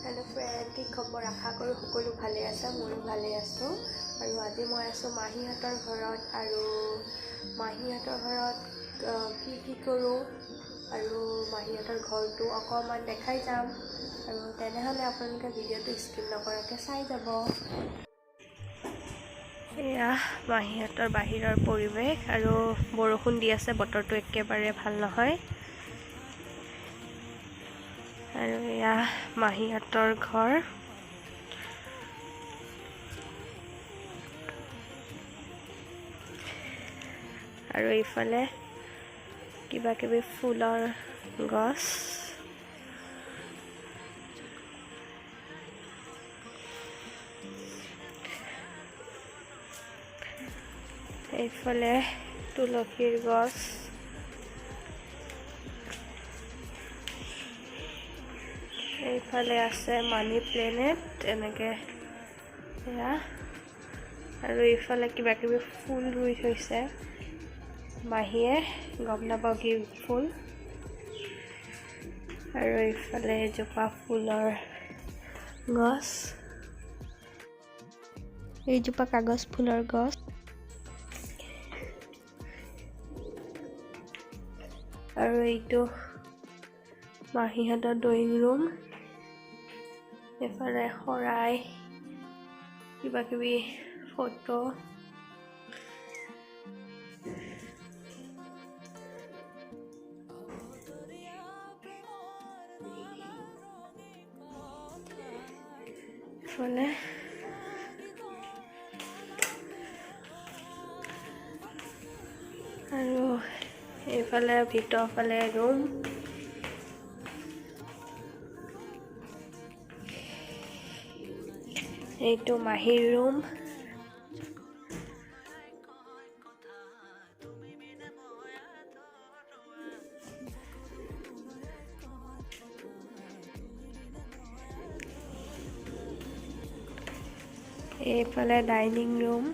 Hello friend की खबर आशा करूँ सकलो भाले आछा मयो भाले आछो और आज मैं आसो माहीहतर घरत और माहीहतर घरत की करूँ और माहीहतर घर तो अकमान देखाई जाम और तेनेहले आपलोके भिडिओ स्किप नकराके चाई जाब। एया माहीहतर बाहिৰৰ परिवेश और बरषुण दी आछे बतरটো एकेबारे ভাল নহয় और या माहीहतर घर और इफाले किबा किबि फुলৰ गछ এইফালে তুলসীৰ গছ এইফালে আছে মানি প্লেনেট এনেকে এয়া আৰু এইফালে কিবা কিবি ফুল ৰুই থৈছে মাহীয়ে গম নাপাওঁ কি ফুল আৰু এইফালে এজোপা ফুলৰ গছ এইজোপা কাগজ ফুলৰ গছ আৰু এইটো মাহীহঁতৰ ড্ৰয়িং ৰুম এফালে শৰাই কিবা কিবি ফটো এফালে আৰু এইফালে ভিতৰ ফালে ৰুম এইটো মাহীৰ ৰুম এইফালে ডাইনিং ৰুম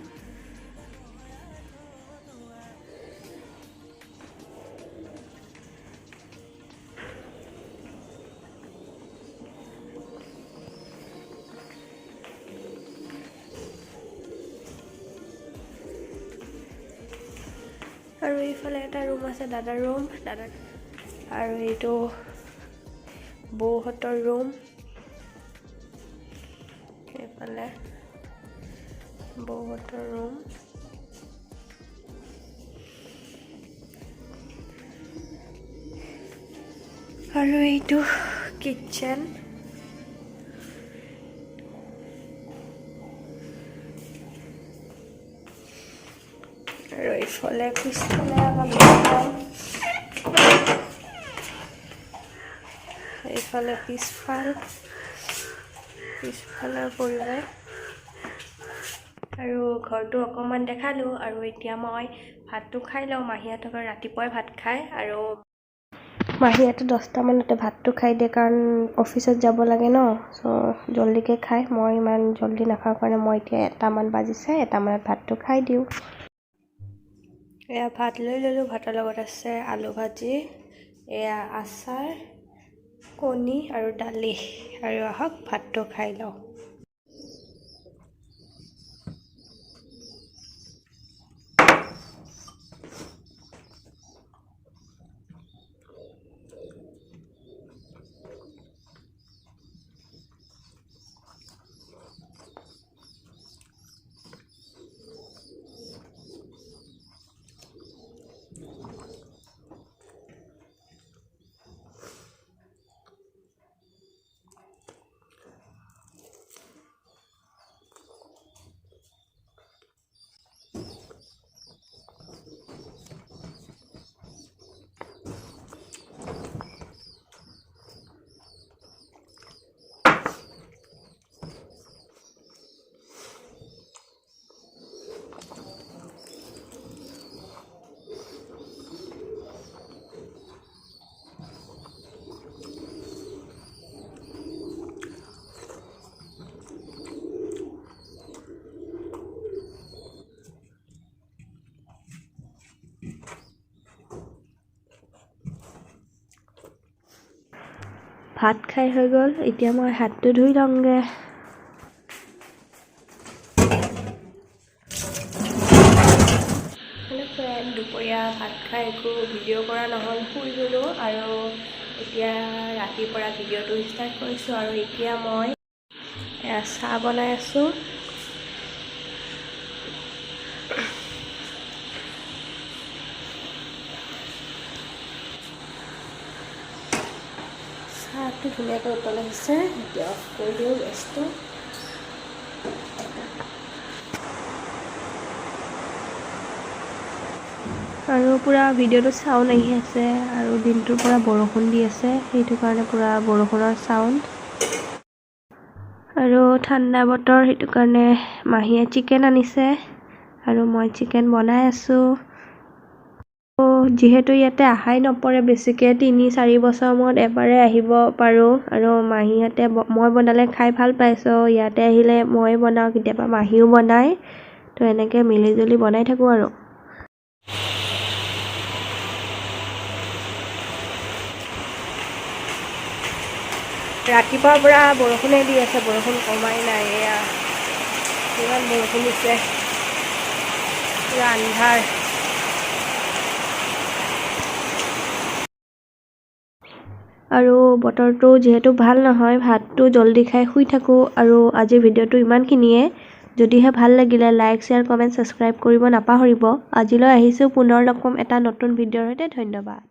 আৰু এইফালে এটা ৰুম আছে দাদাৰ ৰুম আৰু এইটো বৌহঁতৰ ৰুম এইফালে বৌহঁতৰ ৰুম আৰু এইটো কিটচেন আৰু এইফালে পিছফালে আমাৰ বেডৰুম এইফালে পিছফালৰ পৰিৱেশ আৰু ঘৰটো অকমান দেখালো আৰু এতিয়া মই ভাতটো খাই লওঁ মাহীহঁতৰ ৰাতিপুৱাই ভাত খায় আৰু মাহীহঁতে 10টা মানতে ভাতটো খাই দিয়ে কাৰণ অফিচত যাব লাগে ন সো জলদিকে খায় মই ইমান জলদি নাখাওঁ কাৰণে মই এতিয়া 1টা মান বাজিছে 1টা মানত ভাতটো খাই দিওঁ এয়া ভাত লৈ ললো ভাতৰ লগত আছে আলু ভাজি এয়া আচাৰ কণী আৰু দালি আৰু আহক ভাতটো খাই লওঁ ভাত খাই হৈ গ'ল এতিয়া মই হাতটো ধুই লওঁগে ফ্ৰেণ্ড দুপৰীয়া ভাত খাই একো ভিডিঅ' কৰা নহ'ল শুই গ'লোঁ আৰু এতিয়া ৰাতিৰ পৰা ভিডিঅ'টো ষ্টাৰ্ট কৰিছোঁ আৰু এতিয়া মই চাহ বনাই আছোঁ চাহটো ধুনীয়াকৈ উতল আহিছে এতিয়া অফ কৰি দিওঁ গেছটো আৰু পুৰা ভিডিঅ'টো চাউণ্ড আহি আছে আৰু দিনটোৰ পৰা বৰষুণ দি আছে সেইটো কাৰণে পুৰা বৰষুণৰ চাউণ্ড আৰু ঠাণ্ডা বতৰ সেইটো কাৰণে মাহীয়ে চিকেন আনিছে আৰু মই চিকেন বনাই আছোঁ যিহেতু ইয়াতে আহাই নপৰে বেছিকৈ 3-4 বছৰ মূৰত এবাৰে আহিব পাৰোঁ আৰু মাহীহঁতে মই বনালে খাই ভাল পাইছোঁ ইয়াতে আহিলে মই বনাওঁ কেতিয়াবা মাহীও বনায় তো এনেকৈ মিলিজুলি বনাই থাকোঁ আৰু ৰাতিপুৱাৰ পৰা বৰষুণে দি আছে বৰষুণ কমাই নাই এয়া ইমান বৰষুণ দিছে পুৰা আন্ধাৰ আৰু বতৰটো যিহেতু ভাল নহয় ভাতটো জলদি খাই শুই থাকোঁ আৰু আজিৰ ভিডিঅ'টো ইমানখিনিয়ে যদিহে ভাল লাগিলে লাইক শ্বেয়াৰ কমেণ্ট ছাবস্ক্ৰাইব কৰিব নাপাহৰিব আজিলৈ আহিছোঁ পুনৰ লগ পাম এটা নতুন ভিডিঅ'ৰ সৈতে ধন্যবাদ